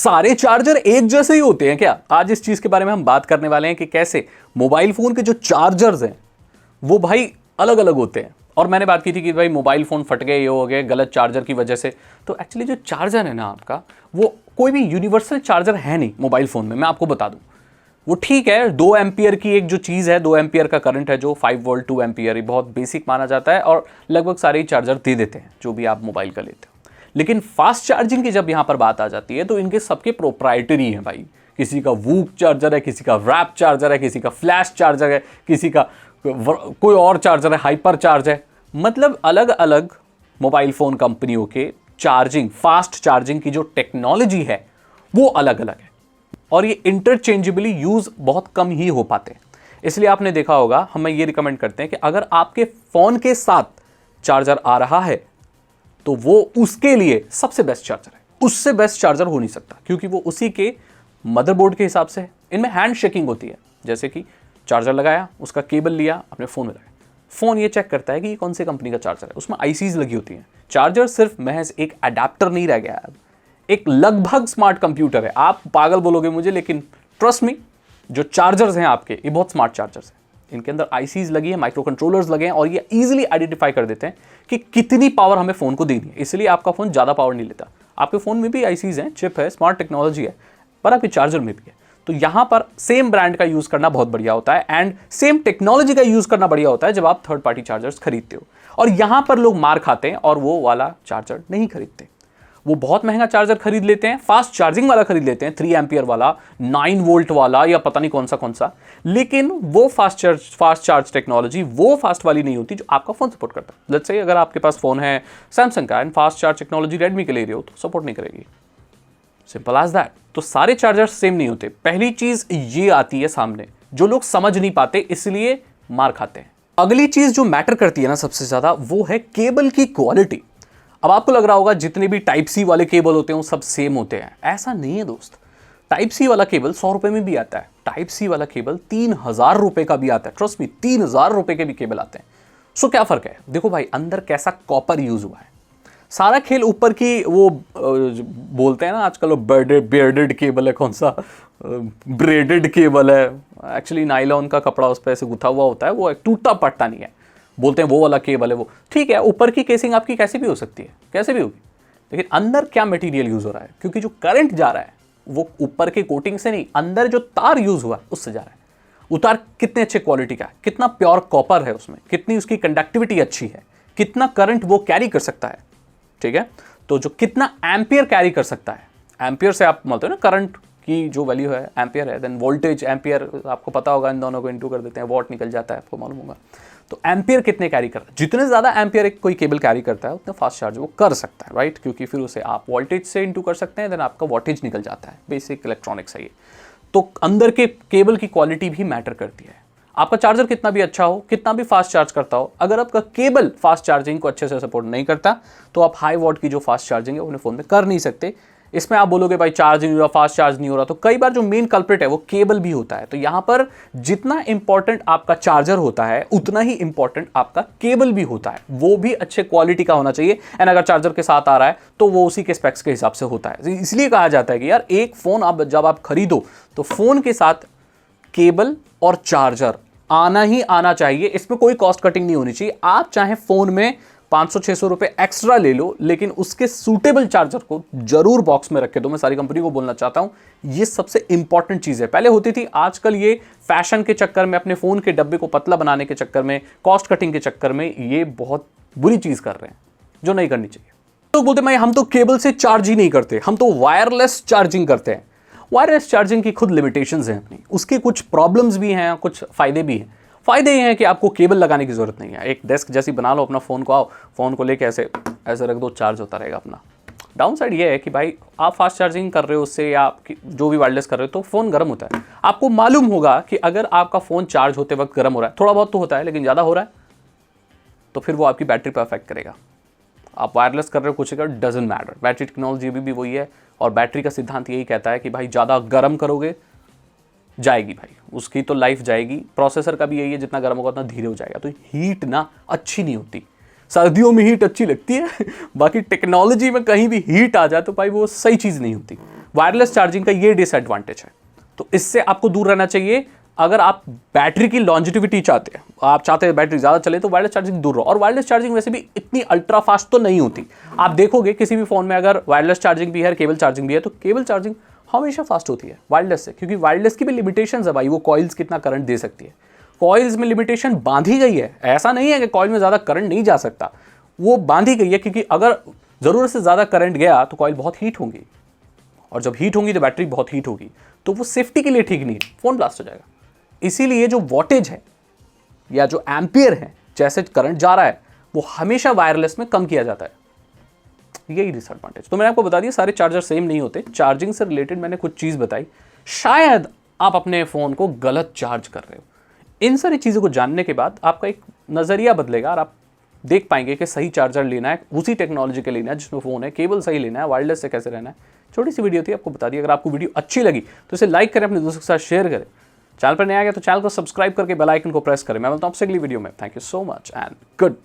सारे चार्जर एक जैसे ही होते हैं क्या? आज इस चीज के बारे में हम बात करने वाले हैं कि कैसे मोबाइल फोन के जो चार्जर्स हैं वो भाई अलग अलग होते हैं। और मैंने बात की थी कि भाई मोबाइल फोन फट गए, ये हो गए गलत चार्जर की वजह से। तो एक्चुअली जो चार्जर है ना आपका, वो कोई भी यूनिवर्सल चार्जर है नहीं मोबाइल फोन में। मैं आपको बता दूं, वो ठीक है 2 एम्पियर की एक जो चीज़ है, 2 एम्पियर का करंट है जो 5 वोल्ट 2 एम्पियर, ये बहुत बेसिक माना जाता है और लगभग सारे ही चार्जर दे देते हैं जो भी आप मोबाइल का लेते हो। लेकिन फास्ट चार्जिंग की जब यहाँ पर बात आ जाती है तो इनके सबके प्रोप्राइटरी हैं भाई। किसी का वूक चार्जर है, किसी का रैप चार्जर है, किसी का फ्लैश चार्जर है, किसी का कोई और चार्जर है, हाइपर चार्ज है। मतलब अलग अलग मोबाइल फ़ोन कंपनियों के चार्जिंग, फास्ट चार्जिंग की जो टेक्नोलॉजी है वो अलग अलग है और ये इंटरचेंजेबली यूज़ बहुत कम ही हो पाते हैं। इसलिए आपने देखा होगा, हम ये रिकमेंड करते हैं कि अगर आपके फ़ोन के साथ चार्जर आ रहा है तो वो उसके लिए सबसे बेस्ट चार्जर है। उससे बेस्ट चार्जर हो नहीं सकता क्योंकि वो उसी के मदरबोर्ड के हिसाब से है। इनमें हैंड शेकिंग होती है, जैसे कि चार्जर लगाया, उसका केबल लिया, अपने फ़ोन में लगाया, फ़ोन ये चेक करता है कि ये कौन से कंपनी का चार्जर है। उसमें आईसीज लगी होती हैं। चार्जर सिर्फ महज एक अडेप्टर नहीं रह गया है, एक लगभग स्मार्ट कंप्यूटर है। आप पागल बोलोगे मुझे, लेकिन ट्रस्ट मी, जो चार्जर्स हैं आपके, ये बहुत स्मार्ट चार्जर्स हैं। इनके अंदर आईसीज लगी है, माइक्रो कंट्रोलर्स लगे हैं और ये इजीली आइडेंटिफाई कर देते हैं कि कितनी पावर हमें फ़ोन को देनी है। इसलिए आपका फ़ोन ज़्यादा पावर नहीं लेता। आपके फ़ोन में भी आईसीज हैं, चिप है, स्मार्ट टेक्नोलॉजी है, पर आपके चार्जर में भी है। तो यहाँ पर सेम ब्रांड का यूज़ करना बहुत बढ़िया होता है एंड सेम टेक्नोलॉजी का यूज़ करना बढ़िया होता है जब आप थर्ड पार्टी चार्जर्स खरीदते हो। और यहाँ पर लोग मार खाते हैं और वो वाला चार्जर नहीं खरीदते। वो बहुत महंगा चार्जर खरीद लेते हैं, फास्ट चार्जिंग वाला खरीद लेते हैं, 3 एम्पियर वाला, 9 वोल्ट वाला या पता नहीं कौन सा, लेकिन वो फास्ट चार्ज टेक्नोलॉजी वो फास्ट वाली नहीं होती जो आपका फोन सपोर्ट करता है। लेट्स से अगर आपके पास फोन है सैमसंग का and fast charge technology Redmi के ले रहे हो तो सपोर्ट नहीं करेगी। Simple as that. तो सारे चार्जर सेम नहीं होते। पहली चीज ये आती है सामने, जो लोग समझ नहीं पाते इसलिए मार खाते हैं। अगली चीज जो मैटर करती है ना सबसे ज्यादा, वो है केबल की क्वालिटी। अब आपको लग रहा होगा जितने भी टाइप सी वाले केबल होते हैं वो सब सेम होते हैं। ऐसा नहीं है दोस्त। टाइप सी वाला केबल 100 रुपए में भी आता है। टाइप सी वाला केबल 3000 रुपए का भी आता है। ट्रस्ट मी, 3000 रुपए के भी केबल आते हैं। सो क्या फर्क है? देखो भाई, अंदर कैसा कॉपर यूज हुआ है। सारा खेल ऊपर की वो बोलते हैं ना आजकल, बियर्डेड केबल है, कौन सा ब्रेडेड केबल है। एक्चुअली नायलॉन का कपड़ा उस पर ऐसे गुथा हुआ होता है, वो एक टूटता पड़ता नहीं है। बोलते हैं वो वाला केबल है वो। ठीक है, ऊपर की केसिंग आपकी कैसे भी हो सकती है, कैसे भी होगी, लेकिन अंदर क्या मटेरियल यूज हो रहा है? क्योंकि जो करंट जा रहा है वो ऊपर के कोटिंग से नहीं, अंदर जो तार यूज हुआ है उससे जा रहा है। वो तार कितने अच्छे क्वालिटी का है, कितना प्योर कॉपर है उसमें, कितनी उसकी कंडक्टिविटी अच्छी है, कितना करंट वो कैरी कर सकता है। ठीक है, तो जो कितना एम्पियर कैरी कर सकता है, एम्पियर से आप बोलते हो ना करंट की जो वैल्यू है एम्पियर है, देन वोल्टेज एम्पियर आपको पता होगा, इन दोनों को इनटू कर देते हैं, वॉट निकल जाता है, आपको मालूम होगा। तो एम्पियर कितने कैरी करता है, जितने ज़्यादा एम्पियर एक कोई केबल कैरी करता है उतना फास्ट चार्ज वो कर सकता है, राइट? क्योंकि फिर उसे आप वोल्टेज से इनटू कर सकते हैं, देन आपका वोल्टेज निकल जाता है। बेसिक इलेक्ट्रॉनिक्स है ये। तो अंदर के केबल की क्वालिटी भी मैटर करती है। आपका चार्जर कितना भी अच्छा हो, कितना भी फास्ट चार्ज करता हो, अगर आपका केबल फास्ट चार्जिंग को अच्छे से सपोर्ट नहीं करता तो आप हाई वॉट की जो फास्ट चार्जिंग है अपने फ़ोन में कर नहीं सकते। इसमें आप बोलोगे भाई चार्ज नहीं हो रहा, फास्ट चार्ज नहीं हो रहा, तो कई बार जो मेन कल्प्रिट है वो केबल भी होता है। तो यहां पर जितना इंपॉर्टेंट आपका चार्जर होता है उतना ही इंपॉर्टेंट आपका केबल भी होता है। वो भी अच्छे क्वालिटी का होना चाहिए एंड अगर चार्जर के साथ आ रहा है तो वो उसी के स्पेक्स के हिसाब से होता है। इसलिए कहा जाता है कि यार एक फ़ोन आप जब आप खरीदो तो फ़ोन के साथ केबल और चार्जर आना ही आना चाहिए। इसमें कोई कॉस्ट कटिंग नहीं होनी चाहिए। आप चाहे फ़ोन में 500-600 रुपए एक्स्ट्रा ले लो, लेकिन उसके सूटेबल चार्जर को जरूर बॉक्स में रखे दो। मैं सारी कंपनी को बोलना चाहता हूं, ये सबसे इंपॉर्टेंट चीज़ है। पहले होती थी, आजकल ये फैशन के चक्कर में, अपने फ़ोन के डब्बे को पतला बनाने के चक्कर में, कॉस्ट कटिंग के चक्कर में ये बहुत बुरी चीज़ कर रहे हैं जो नहीं करनी चाहिए। तो बोलते मैं हम तो केबल से चार्ज ही नहीं करते, हम तो वायरलेस चार्जिंग करते हैं। वायरलेस चार्जिंग की खुद लिमिटेशंस हैं अपनी, उसके कुछ प्रॉब्लम्स भी हैं, कुछ फ़ायदे भी हैं। फ़ायदे ये हैं कि आपको केबल लगाने की ज़रूरत नहीं है। एक डेस्क जैसी बना लो अपना, फ़ोन को आओ, फ़ोन को लेके ऐसे ऐसे रख दो, चार्ज होता रहेगा अपना। डाउन साइड ये है कि भाई आप फास्ट चार्जिंग कर रहे हो उससे, या आप जो भी वायरलेस कर रहे हो तो फ़ोन गर्म होता है। आपको मालूम होगा कि अगर आपका फ़ोन चार्ज होते वक्त गर्म हो रहा है, थोड़ा बहुत तो होता है लेकिन ज़्यादा हो रहा है, तो फिर वो आपकी बैटरी पर अफेक्ट करेगा। आप वायरलेस कर रहे हो कुछ कर, डजंट मैटर। बैटरी टेक्नोलॉजी भी वही है और बैटरी का सिद्धांत यही कहता है कि भाई ज़्यादा गर्म करोगे जाएगी भाई, उसकी तो लाइफ जाएगी। प्रोसेसर का भी यही है, जितना गर्म होगा उतना धीरे हो जाएगा। तो हीट ना अच्छी नहीं होती। सर्दियों में हीट अच्छी लगती है बाकी टेक्नोलॉजी में कहीं भी हीट आ जाए तो भाई वो सही चीज़ नहीं होती। वायरलेस चार्जिंग का ये डिसएडवांटेज है, तो इससे आपको दूर रहना चाहिए। अगर आप बैटरी की लॉन्जिटिविटी चाहते हैं, आप चाहते हैं बैटरी ज़्यादा चले, तो वायरलेस चार्जिंग दूर रहो। और वायरलेस चार्जिंग वैसे भी इतनी अल्ट्रा फास्ट तो नहीं होती। आप देखोगे किसी भी फ़ोन में अगर वायरलेस चार्जिंग भी है, केबल चार्जिंग भी है, तो केबल चार्जिंग हमेशा फास्ट होती है वायरलेस से, क्योंकि वायरलेस की भी लिमिटेशंस है भाई, वो कॉइल्स कितना करंट दे सकती है। कॉइल्स में लिमिटेशन बांधी गई है, ऐसा नहीं है कि कॉइल में ज़्यादा करंट नहीं जा सकता, वो बांधी गई है, क्योंकि अगर ज़रूरत से ज़्यादा करंट गया तो कॉइल बहुत हीट होंगी, और जब हीट होंगी तो बैटरी बहुत हीट होगी, तो वो सेफ्टी के लिए ठीक नहीं है, फ़ोन ब्लास्ट हो जाएगा। इसीलिए जो वोल्टेज है या जो एम्पियर है, जैसे करंट जा रहा है, वो हमेशा वायरलेस में कम किया जाता है। यही डिसएडवांटेज। तो मैंने आपको बता दिया, सारे चार्जर सेम नहीं होते। चार्जिंग से रिलेटेड मैंने कुछ चीज़ बताई, शायद आप अपने फ़ोन को गलत चार्ज कर रहे हो। इन सारी चीज़ों को जानने के बाद आपका एक नज़रिया बदलेगा और आप देख पाएंगे कि सही चार्जर लेना है, उसी टेक्नोलॉजी का लेना है जिसमें फ़ोन है, केबल सही लेना है, वायरलेस से कैसे रहना है। छोटी सी वीडियो थी, आपको बता दी। अगर आपको वीडियो अच्छी लगी तो इसे लाइक करें, अपने दोस्तों के साथ शेयर करें। चैनल पर नया गया तो चैनल को सब्सक्राइब करके बेल आइकन को प्रेस करें। मैं बोलता हूँ आपसे अगली वीडियो में। Thank you so much and good